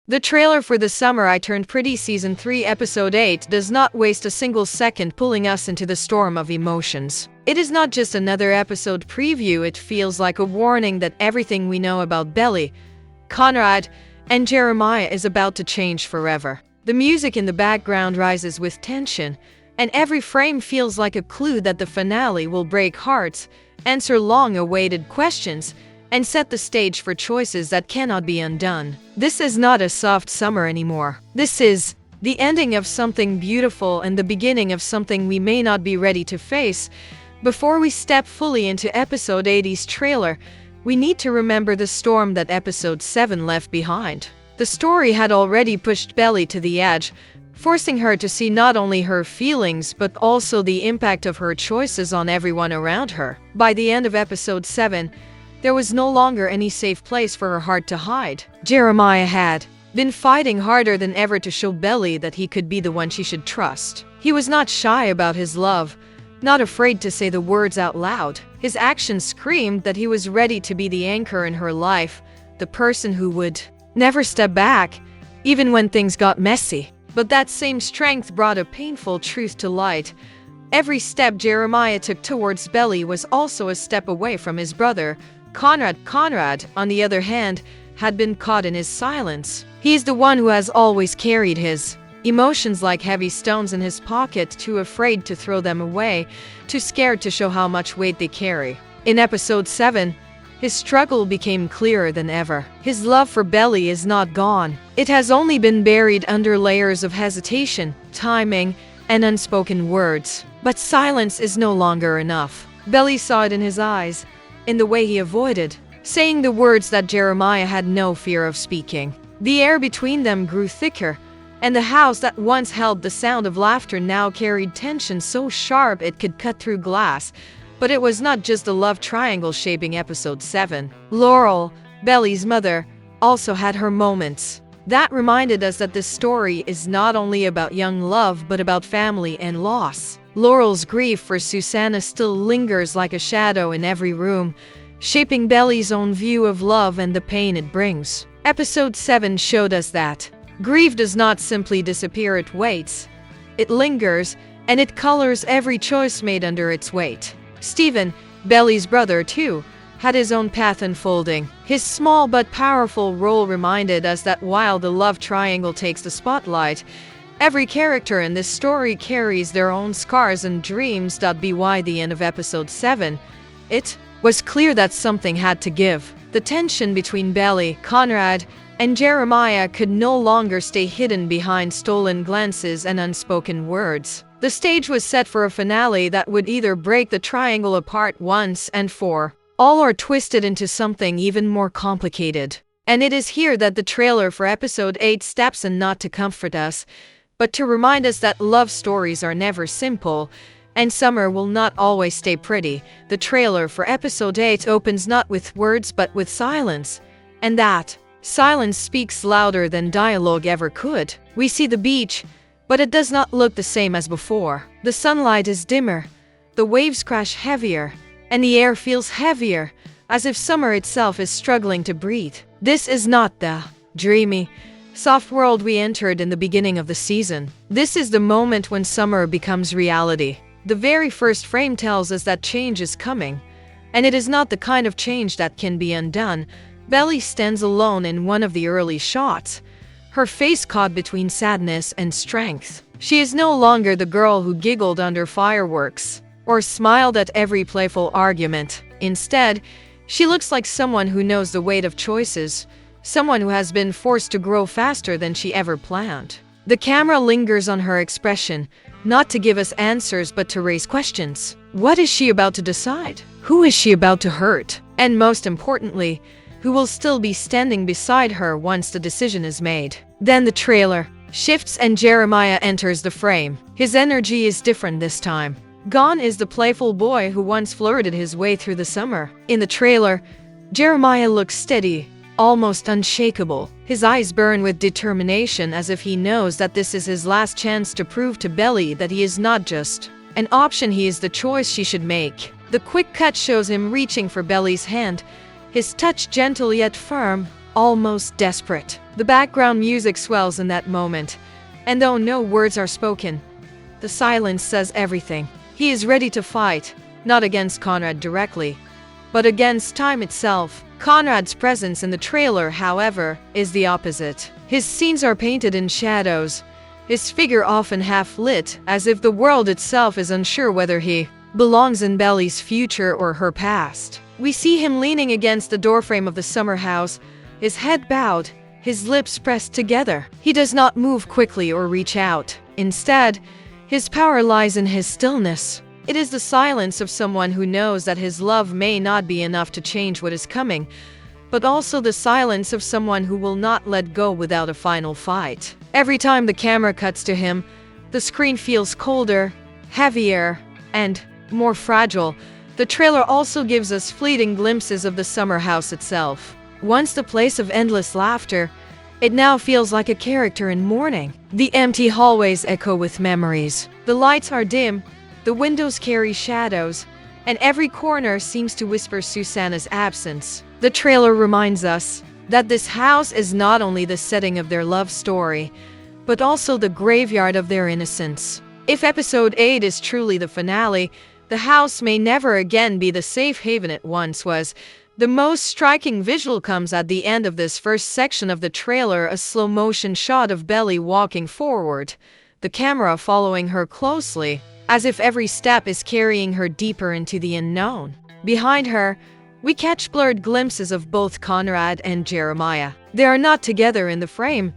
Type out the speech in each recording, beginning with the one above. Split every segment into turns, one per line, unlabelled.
The trailer for The Summer I Turned Pretty Season 3 Episode 8 does not waste a single second pulling us into the storm of emotions. It is not just another episode preview, it feels like a warning that everything we know about Belly, Conrad, and Jeremiah is about to change forever. The music in the background rises with tension, and every frame feels like a clue that the finale will break hearts, answer long-awaited questions, and set the stage for choices that cannot be undone. This is not a soft summer anymore. This is the ending of something beautiful and the beginning of something we may not be ready to face. Before we step fully into episode 80's trailer, we need to remember the storm that episode 7 left behind. The story had already pushed Belly to the edge, forcing her to see not only her feelings but also the impact of her choices on everyone around her. By the end of episode 7, there was no longer any safe place for her heart to hide. Jeremiah had been fighting harder than ever to show Belly that he could be the one she should trust. He was not shy about his love, not afraid to say the words out loud. His actions screamed that he was ready to be the anchor in her life, the person who would never step back, even when things got messy. But that same strength brought a painful truth to light. Every step Jeremiah took towards Belly was also a step away from his brother, Conrad. Conrad, on the other hand, had been caught in his silence. He is the one who has always carried his emotions like heavy stones in his pocket, too afraid to throw them away, too scared to show how much weight they carry. In episode 7, his struggle became clearer than ever. His love for Belly is not gone. It has only been buried under layers of hesitation, timing, and unspoken words. But silence is no longer enough. Belly saw it in his eyes, in the way he avoided saying the words that Jeremiah had no fear of speaking. The air between them grew thicker, and the house that once held the sound of laughter now carried tension so sharp it could cut through glass. But it was not just the love triangle shaping episode 7. Laurel, Belly's mother, also had her moments. That reminded us that this story is not only about young love but about family and loss. Laurel's grief for Susannah still lingers like a shadow in every room, shaping Belly's own view of love and the pain it brings. Episode 7 showed us that grief does not simply disappear, it waits. It lingers, and it colors every choice made under its weight. Stephen, Belly's brother too, had his own path unfolding. His small but powerful role reminded us that while the love triangle takes the spotlight, every character in this story carries their own scars and dreams. By the end of episode 7, it was clear that something had to give. The tension between Belly, Conrad, and Jeremiah could no longer stay hidden behind stolen glances and unspoken words. The stage was set for a finale that would either break the triangle apart once and for all or twist it into something even more complicated. And it is here that the trailer for episode 8 steps in, not to comfort us, but to remind us that love stories are never simple, and summer will not always stay pretty. The trailer for episode 8 opens not with words but with silence, and that silence speaks louder than dialogue ever could. We see the beach, but it does not look the same as before. The sunlight is dimmer, the waves crash heavier, and the air feels heavier, as if summer itself is struggling to breathe. This is not the dreamy, soft world we entered in the beginning of the season. This is the moment when summer becomes reality. The very first frame tells us that change is coming, and it is not the kind of change that can be undone. Belly stands alone in one of the early shots, her face caught between sadness and strength. She is no longer the girl who giggled under fireworks or smiled at every playful argument. Instead, she looks like someone who knows the weight of choices, someone who has been forced to grow faster than she ever planned. The camera lingers on her expression, not to give us answers but to raise questions. What is she about to decide? Who is she about to hurt? And most importantly, who will still be standing beside her once the decision is made? Then the trailer shifts and Jeremiah enters the frame. His energy is different this time. Gone is the playful boy who once flirted his way through the summer. In the trailer, Jeremiah looks steady, almost unshakable. His eyes burn with determination, as if he knows that this is his last chance to prove to Belly that he is not just an option, he is the choice she should make. The quick cut shows him reaching for Belly's hand, his touch gentle yet firm, almost desperate. The background music swells in that moment, and though no words are spoken, the silence says everything. He is ready to fight, not against Conrad directly, but against time itself. Conrad's presence in the trailer, however, is the opposite. His scenes are painted in shadows, his figure often half-lit, as if the world itself is unsure whether he belongs in Belly's future or her past. We see him leaning against the doorframe of the summer house, his head bowed, his lips pressed together. He does not move quickly or reach out. Instead, his power lies in his stillness. It is the silence of someone who knows that his love may not be enough to change what is coming, but also the silence of someone who will not let go without a final fight. Every time the camera cuts to him, the screen feels colder, heavier, and more fragile. The trailer also gives us fleeting glimpses of the summer house itself. Once the place of endless laughter, it now feels like a character in mourning. The empty hallways echo with memories. The lights are dim, the windows carry shadows, and every corner seems to whisper Susannah's absence. The trailer reminds us that this house is not only the setting of their love story, but also the graveyard of their innocence. If episode 8 is truly the finale, the house may never again be the safe haven it once was. The most striking visual comes at the end of this first section of the trailer, a slow-motion shot of Belly walking forward, the camera following her closely, as if every step is carrying her deeper into the unknown. Behind her, we catch blurred glimpses of both Conrad and Jeremiah. They are not together in the frame,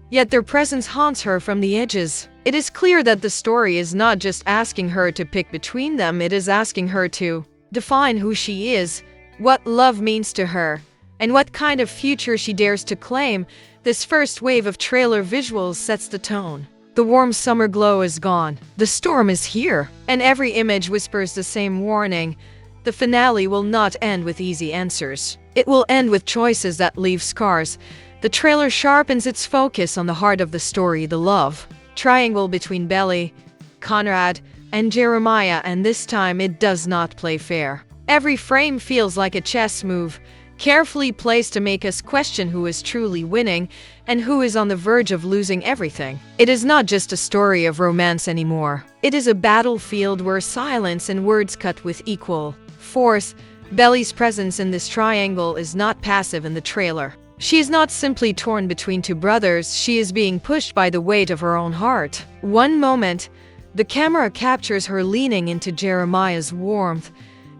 yet their presence haunts her from the edges. It is clear that the story is not just asking her to pick between them, it is asking her to define who she is, what love means to her, and what kind of future she dares to claim. This first wave of trailer visuals sets the tone. The warm summer glow is gone. The storm is here. And every image whispers the same warning. The finale will not end with easy answers. It will end with choices that leave scars. The trailer sharpens its focus on the heart of the story, the love triangle between Belly, Conrad, and Jeremiah, and this time it does not play fair. Every frame feels like a chess move, carefully placed to make us question who is truly winning and who is on the verge of losing everything. It is not just a story of romance anymore. It is a battlefield where silence and words cut with equal force. Belly's presence in this triangle is not passive in the trailer. She is not simply torn between two brothers, she is being pushed by the weight of her own heart. One moment, the camera captures her leaning into Jeremiah's warmth,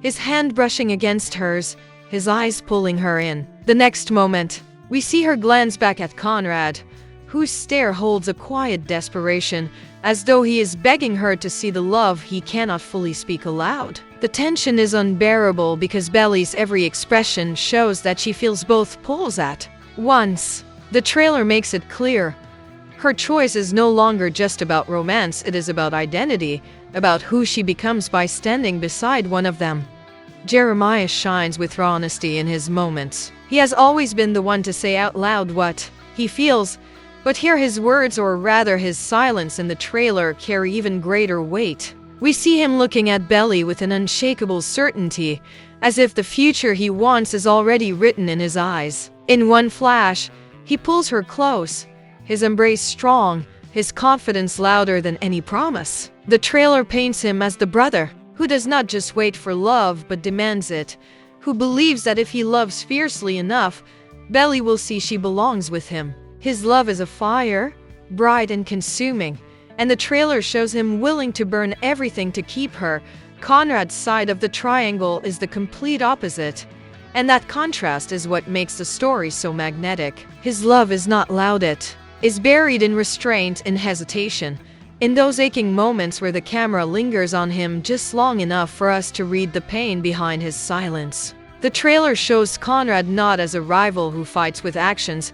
his hand brushing against hers, his eyes pulling her in. The next moment, we see her glance back at Conrad, whose stare holds a quiet desperation, as though he is begging her to see the love he cannot fully speak aloud. The tension is unbearable because Belly's every expression shows that she feels both pulls at once. The trailer makes it clear. Her choice is no longer just about romance, it is about identity, about who she becomes by standing beside one of them. Jeremiah shines with raw honesty in his moments. He has always been the one to say out loud what he feels, but here his words, or rather his silence in the trailer, carry even greater weight. We see him looking at Belly with an unshakable certainty, as if the future he wants is already written in his eyes. In one flash, he pulls her close, his embrace strong, his confidence louder than any promise. The trailer paints him as the brother who does not just wait for love but demands it, who believes that if he loves fiercely enough, Belly will see she belongs with him. His love is a fire, bright and consuming, and the trailer shows him willing to burn everything to keep her. Conrad's side of the triangle is the complete opposite, and that contrast is what makes the story so magnetic. His love is not loud, it is buried in restraint and hesitation, in those aching moments where the camera lingers on him just long enough for us to read the pain behind his silence. The trailer shows Conrad not as a rival who fights with actions,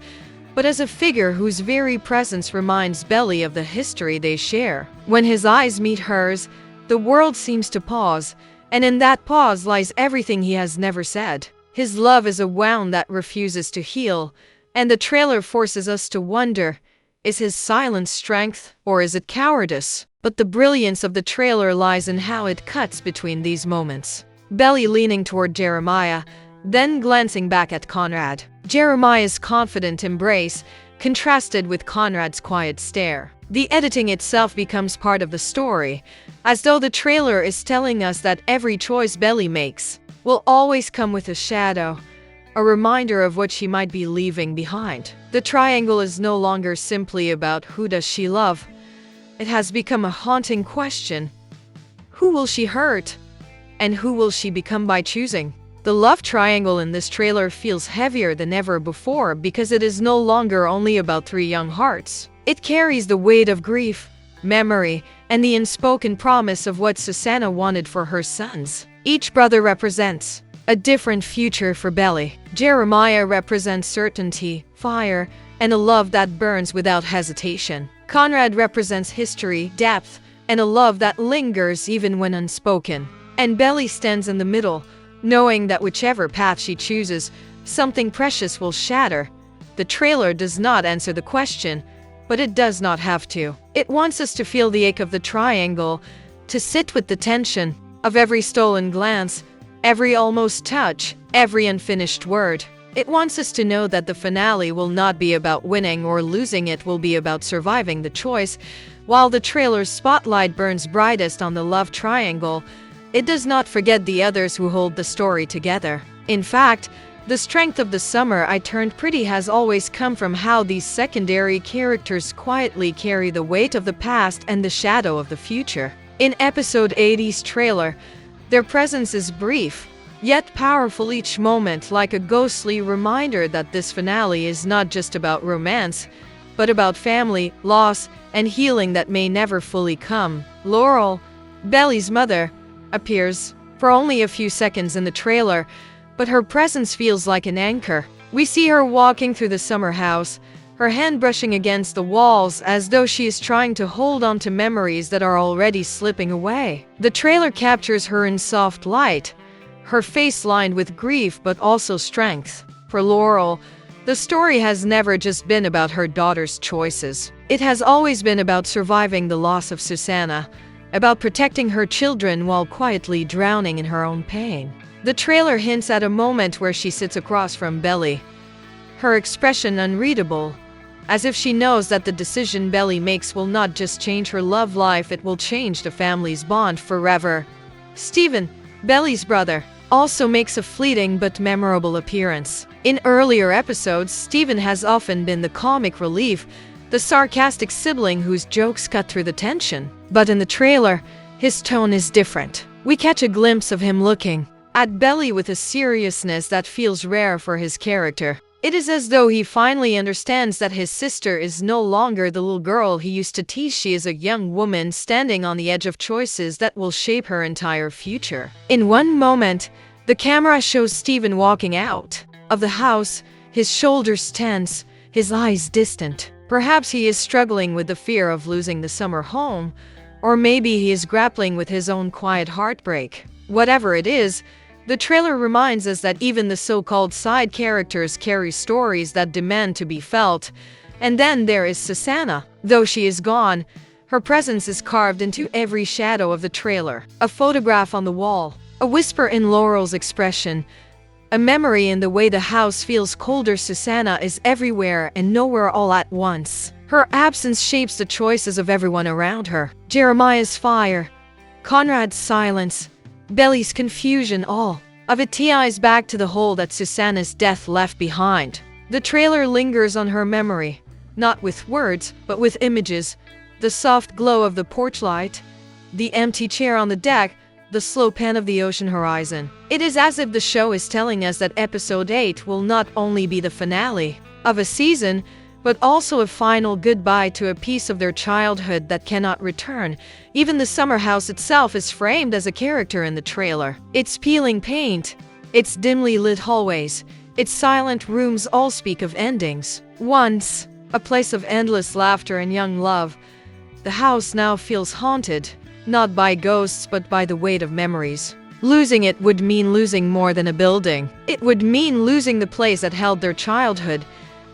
but as a figure whose very presence reminds Belly of the history they share. When his eyes meet hers, the world seems to pause, and in that pause lies everything he has never said. His love is a wound that refuses to heal, and the trailer forces us to wonder, is his silence strength, or is it cowardice? But the brilliance of the trailer lies in how it cuts between these moments. Belly leaning toward Jeremiah, then glancing back at Conrad. Jeremiah's confident embrace contrasted with Conrad's quiet stare. The editing itself becomes part of the story, as though the trailer is telling us that every choice Belly makes will always come with a shadow, a reminder of what she might be leaving behind. The triangle is no longer simply about who does she love. It has become a haunting question. Who will she hurt? And who will she become by choosing? The love triangle in this trailer feels heavier than ever before because it is no longer only about three young hearts. It carries the weight of grief, memory, and the unspoken promise of what Susannah wanted for her sons. Each brother represents a different future for Belly. Jeremiah represents certainty, fire, and a love that burns without hesitation. Conrad represents history, depth, and a love that lingers even when unspoken. And Belly stands in the middle, knowing that whichever path she chooses, something precious will shatter. The trailer does not answer the question, but it does not have to. It wants us to feel the ache of the triangle, to sit with the tension of every stolen glance, every almost touch, every unfinished word. It wants us to know that the finale will not be about winning or losing, it will be about surviving the choice. While the trailer's spotlight burns brightest on the love triangle, it does not forget the others who hold the story together. In fact, the strength of The Summer I Turned Pretty has always come from how these secondary characters quietly carry the weight of the past and the shadow of the future. In episode 80's trailer, their presence is brief, yet powerful each moment, like a ghostly reminder that this finale is not just about romance, but about family, loss, and healing that may never fully come. Laurel, Belly's mother, appears for only a few seconds in the trailer, but her presence feels like an anchor. We see her walking through the summer house, her hand brushing against the walls as though she is trying to hold on to memories that are already slipping away. The trailer captures her in soft light, her face lined with grief but also strength. For Laurel, the story has never just been about her daughter's choices. It has always been about surviving the loss of Susannah, about protecting her children while quietly drowning in her own pain. The trailer hints at a moment where she sits across from Belly, her expression unreadable, as if she knows that the decision Belly makes will not just change her love life, it will change the family's bond forever. Stephen, Belly's brother, also makes a fleeting but memorable appearance. In earlier episodes, Stephen has often been the comic relief, the sarcastic sibling whose jokes cut through the tension. But in the trailer, his tone is different. We catch a glimpse of him looking at Belly with a seriousness that feels rare for his character. It is as though he finally understands that his sister is no longer the little girl he used to tease. She is a young woman standing on the edge of choices that will shape her entire future. In one moment, the camera shows Stephen walking out of the house, his shoulders tense, his eyes distant. Perhaps he is struggling with the fear of losing the summer home, or maybe he is grappling with his own quiet heartbreak. Whatever it is, the trailer reminds us that even the so-called side characters carry stories that demand to be felt. And then there is Susannah. Though she is gone, her presence is carved into every shadow of the trailer. A photograph on the wall, a whisper in Laurel's expression, a memory in the way the house feels colder. Susannah is everywhere and nowhere all at once. Her absence shapes the choices of everyone around her. Jeremiah's fire, Conrad's silence, Belly's confusion, all of it ties back to the hole that Susannah's death left behind. The trailer lingers on her memory, not with words, but with images. The soft glow of the porch light, the empty chair on the deck, the slow pan of the ocean horizon. It is as if the show is telling us that episode 8 will not only be the finale of a season, but also a final goodbye to a piece of their childhood that cannot return. Even the summer house itself is framed as a character in the trailer. Its peeling paint, its dimly lit hallways, its silent rooms all speak of endings. Once a place of endless laughter and young love, the house now feels haunted, not by ghosts but by the weight of memories. Losing it would mean losing more than a building. It would mean losing the place that held their childhood,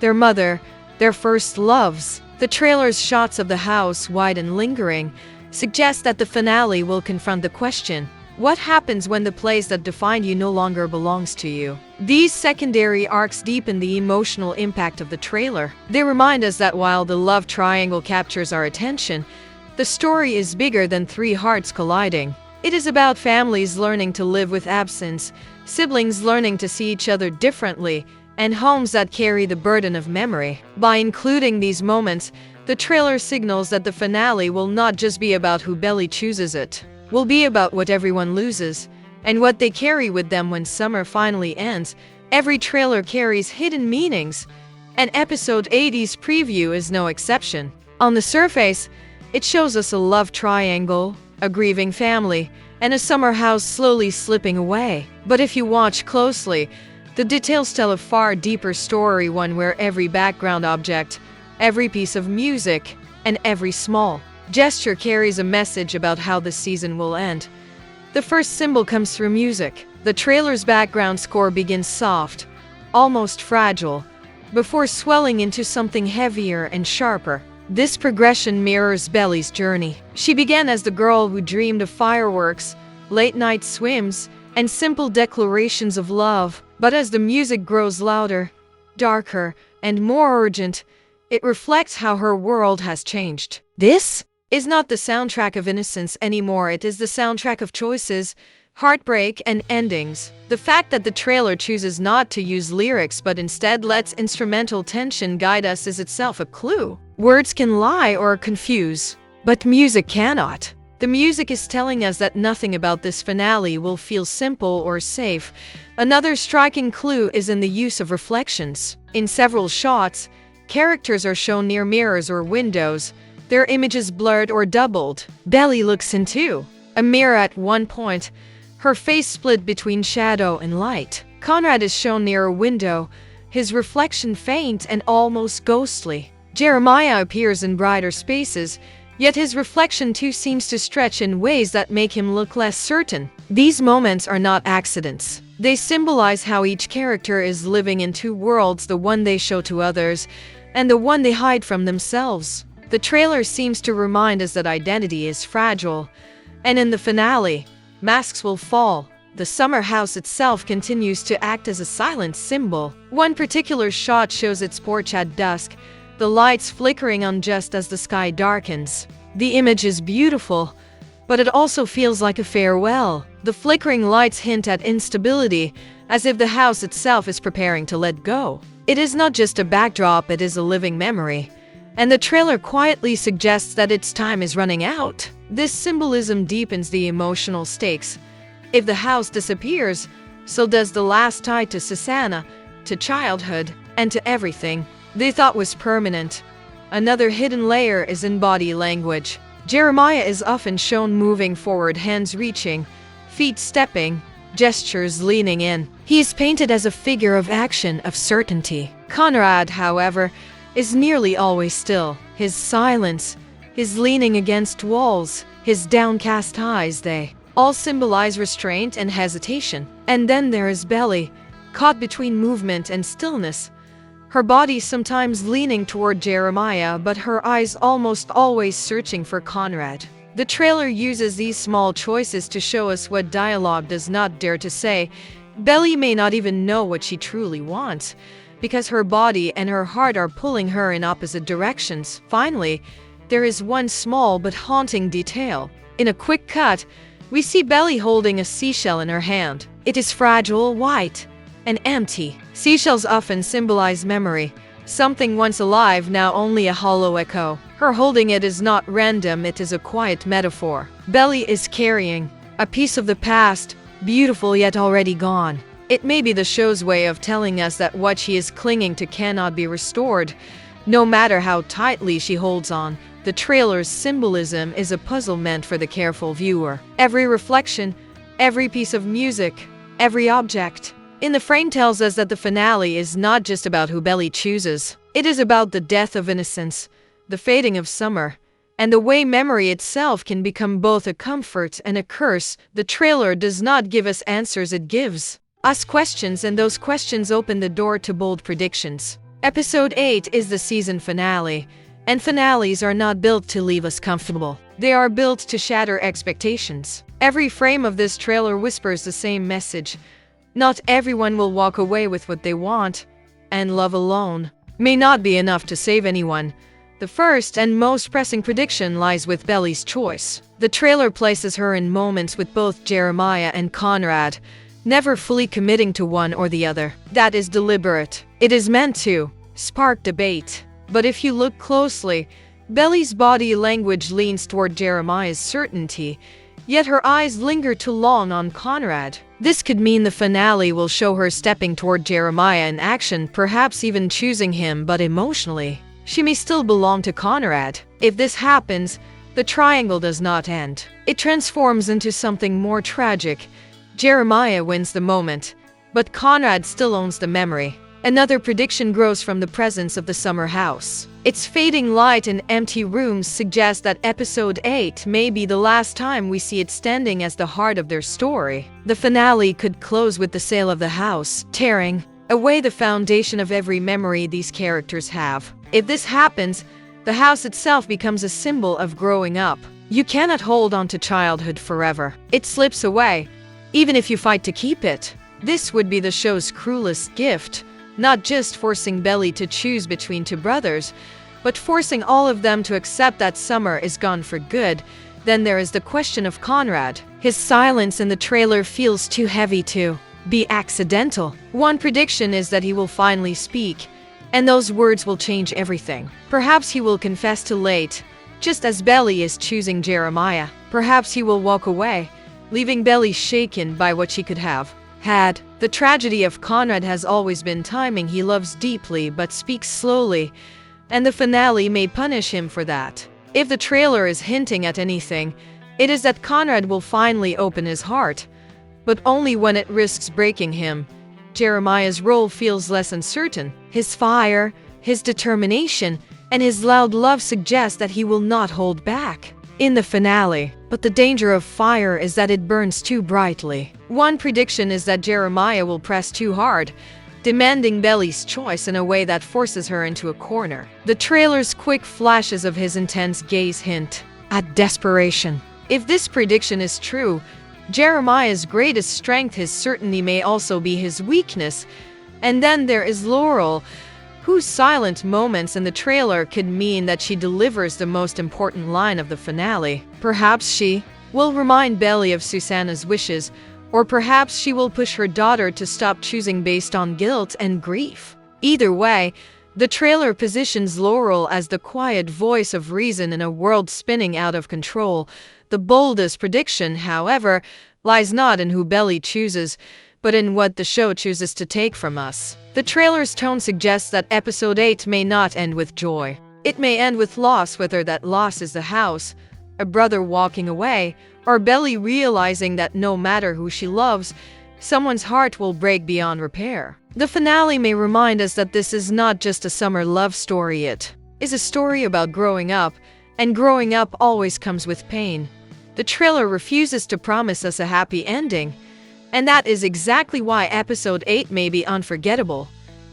their mother, their first loves. The trailer's shots of the house, wide and lingering, suggest that the finale will confront the question, What happens when the place that defined you no longer belongs to you? These secondary arcs deepen the emotional impact of the trailer. They remind us that while the love triangle captures our attention, the story is bigger than three hearts colliding. It is about families learning to live with absence, siblings learning to see each other differently, and homes that carry the burden of memory. By including these moments, the trailer signals that the finale will not just be about who Belly chooses, it will be about what everyone loses, and what they carry with them when summer finally ends. Every trailer carries hidden meanings, and episode 80's preview is no exception. On the surface, it shows us a love triangle, a grieving family, and a summer house slowly slipping away. But if you watch closely, the details tell a far deeper story, one where every background object, every piece of music, and every small gesture carries a message about how the season will end. The first symbol comes through music. The trailer's background score begins soft, almost fragile, before swelling into something heavier and sharper. This progression mirrors Belly's journey. She began as the girl who dreamed of fireworks, late-night swims, and simple declarations of love. But as the music grows louder, darker, and more urgent, it reflects how her world has changed. This is not the soundtrack of innocence anymore. It is the soundtrack of choices, heartbreak, and endings. The fact that the trailer chooses not to use lyrics but instead lets instrumental tension guide us is itself a clue. Words can lie or confuse, but music cannot. The music is telling us that nothing about this finale will feel simple or safe. Another striking clue is in the use of reflections. In several shots, characters are shown near mirrors or windows, their images blurred or doubled. Belly looks into a mirror at one point, her face split between shadow and light. Conrad is shown near a window, his reflection faint and almost ghostly. Jeremiah appears in brighter spaces, yet his reflection too seems to stretch in ways that make him look less certain. These moments are not accidents. They symbolize how each character is living in two worlds, the one they show to others, and the one they hide from themselves. The trailer seems to remind us that identity is fragile, and in the finale, masks will fall. The summer house itself continues to act as a silent symbol. One particular shot shows its porch at dusk, the lights flickering on just as the sky darkens. The image is beautiful, but it also feels like a farewell. The flickering lights hint at instability, as if the house itself is preparing to let go. It is not just a backdrop, it is a living memory, and the trailer quietly suggests that its time is running out. This symbolism deepens the emotional stakes. If the house disappears, so does the last tie to Susannah, to childhood, and to everything they thought was permanent. Another hidden layer is in body language. Jeremiah is often shown moving forward, hands reaching, feet stepping, gestures leaning in. He is painted as a figure of action, of certainty. Conrad, however, is nearly always still. His silence, his leaning against walls, his downcast eyes, they all symbolize restraint and hesitation. And then there is Belly, caught between movement and stillness. Her body sometimes leaning toward Jeremiah, but her eyes almost always searching for Conrad. The trailer uses these small choices to show us what dialogue does not dare to say. Belly may not even know what she truly wants, because her body and her heart are pulling her in opposite directions. Finally, there is one small but haunting detail. In a quick cut, we see Belly holding a seashell in her hand. It is fragile, white, and empty. Seashells often symbolize memory, something once alive, now only a hollow echo. Her holding it is not random, it is a quiet metaphor. Belly is carrying a piece of the past, beautiful yet already gone. It may be the show's way of telling us that what she is clinging to cannot be restored, no matter how tightly she holds on. The trailer's symbolism is a puzzle meant for the careful viewer. Every reflection, every piece of music, every object in the frame tells us that the finale is not just about who Belly chooses. It is about the death of innocence, the fading of summer, and the way memory itself can become both a comfort and a curse. The trailer does not give us answers, it gives us questions, and those questions open the door to bold predictions. Episode 8 is the season finale, and finales are not built to leave us comfortable. They are built to shatter expectations. Every frame of this trailer whispers the same message. Not everyone will walk away with what they want, and love alone may not be enough to save anyone. The first and most pressing prediction lies with Belly's choice. The trailer places her in moments with both Jeremiah and Conrad, never fully committing to one or the other. That is deliberate. It is meant to spark debate. But if you look closely, Belly's body language leans toward Jeremiah's certainty, yet her eyes linger too long on Conrad. This could mean the finale will show her stepping toward Jeremiah in action, perhaps even choosing him, but emotionally she may still belong to Conrad. If this happens, the triangle does not end. It transforms into something more tragic. Jeremiah wins the moment, but Conrad still owns the memory. Another prediction grows from the presence of the summer house. Its fading light and empty rooms suggest that episode 8 may be the last time we see it standing as the heart of their story. The finale could close with the sale of the house, tearing away the foundation of every memory these characters have. If this happens, the house itself becomes a symbol of growing up. You cannot hold on to childhood forever. It slips away, even if you fight to keep it. This would be the show's cruelest gift, not just forcing Belly to choose between two brothers, but forcing all of them to accept that summer is gone for good. Then there is the question of Conrad. His silence in the trailer feels too heavy to be accidental. One prediction is that he will finally speak, and those words will change everything. Perhaps he will confess too late, just as Belly is choosing Jeremiah. Perhaps he will walk away, leaving Belly shaken by what she could have had. The tragedy of Conrad has always been timing. He loves deeply but speaks slowly, and the finale may punish him for that. If the trailer is hinting at anything, it is that Conrad will finally open his heart, but only when it risks breaking him. Jeremiah's role feels less uncertain. His fire, his determination, and his loud love suggest that he will not hold back in the finale. But the danger of fire is that it burns too brightly. One prediction is that Jeremiah will press too hard, demanding Belly's choice in a way that forces her into a corner. The trailer's quick flashes of his intense gaze hint at desperation. If this prediction is true, Jeremiah's greatest strength, his certainty, may also be his weakness. And then there is Laurel, whose silent moments in the trailer could mean that she delivers the most important line of the finale. Perhaps she will remind Belly of Susannah's wishes, or perhaps she will push her daughter to stop choosing based on guilt and grief. Either way, the trailer positions Laurel as the quiet voice of reason in a world spinning out of control. The boldest prediction, however, lies not in who Belly chooses, but in what the show chooses to take from us. The trailer's tone suggests that episode 8 may not end with joy. It may end with loss, whether that loss is the house, a brother walking away, or Belly realizing that no matter who she loves, someone's heart will break beyond repair. The finale may remind us that this is not just a summer love story. It is a story about growing up, and growing up always comes with pain. The trailer refuses to promise us a happy ending, and that is exactly why episode 8 may be unforgettable.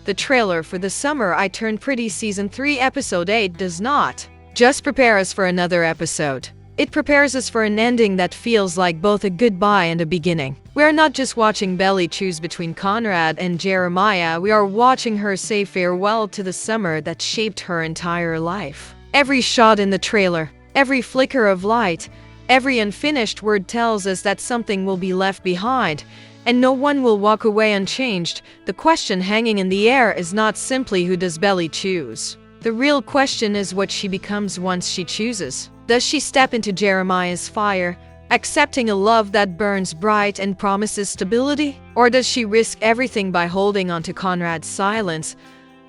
The trailer for The Summer I Turned Pretty Season 3 episode 8 does not just prepare us for another episode. It prepares us for an ending that feels like both a goodbye and a beginning. We are not just watching Belly choose between Conrad and Jeremiah, we are watching her say farewell to the summer that shaped her entire life. Every shot in the trailer, every flicker of light, every unfinished word tells us that something will be left behind, and no one will walk away unchanged. The question hanging in the air is not simply who does Belly choose. The real question is what she becomes once she chooses. Does she step into Jeremiah's fire, accepting a love that burns bright and promises stability? Or does she risk everything by holding on to Conrad's silence,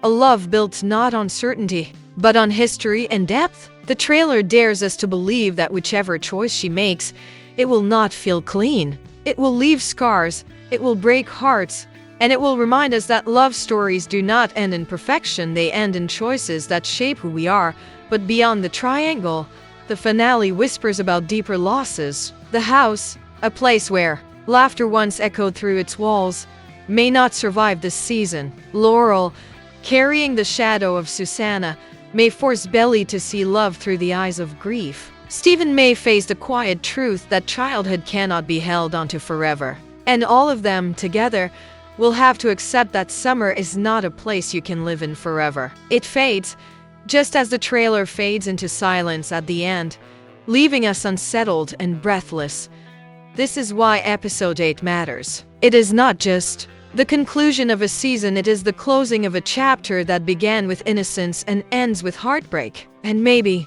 a love built not on certainty, but on history and depth? The trailer dares us to believe that whichever choice she makes, it will not feel clean. It will leave scars, it will break hearts, and it will remind us that love stories do not end in perfection, they end in choices that shape who we are. But beyond the triangle, the finale whispers about deeper losses. The house, a place where laughter once echoed through its walls, may not survive this season. Laurel, carrying the shadow of Susannah, may force Belly to see love through the eyes of grief. Stephen may face the quiet truth that childhood cannot be held onto forever. And all of them, together, will have to accept that summer is not a place you can live in forever. It fades, just as the trailer fades into silence at the end, leaving us unsettled and breathless. This is why episode 8 matters. It is not just the conclusion of a season, it is the closing of a chapter that began with innocence and ends with heartbreak. And maybe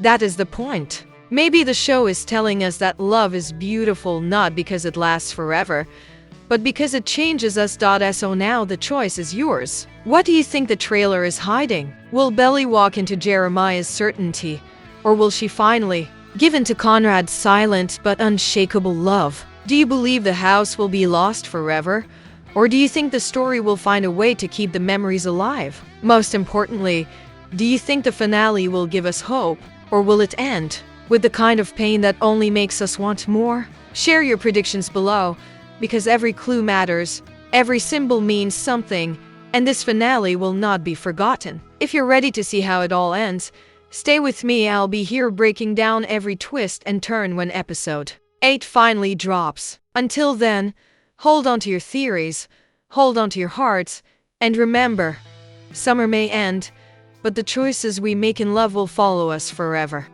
that is the point. Maybe the show is telling us that love is beautiful not because it lasts forever, but because it changes us. So now the choice is yours. What do you think the trailer is hiding? Will Belly walk into Jeremiah's certainty, or will she finally give in to Conrad's silent but unshakable love? Do you believe the house will be lost forever? Or do you think the story will find a way to keep the memories alive? Most importantly, do you think the finale will give us hope, or will it end with the kind of pain that only makes us want more? Share your predictions below, because every clue matters, every symbol means something, and this finale will not be forgotten. If you're ready to see how it all ends, stay with me. I'll be here breaking down every twist and turn when episode 8 finally drops. Until then, hold on to your theories, hold on to your hearts, and remember, summer may end, but the choices we make in love will follow us forever.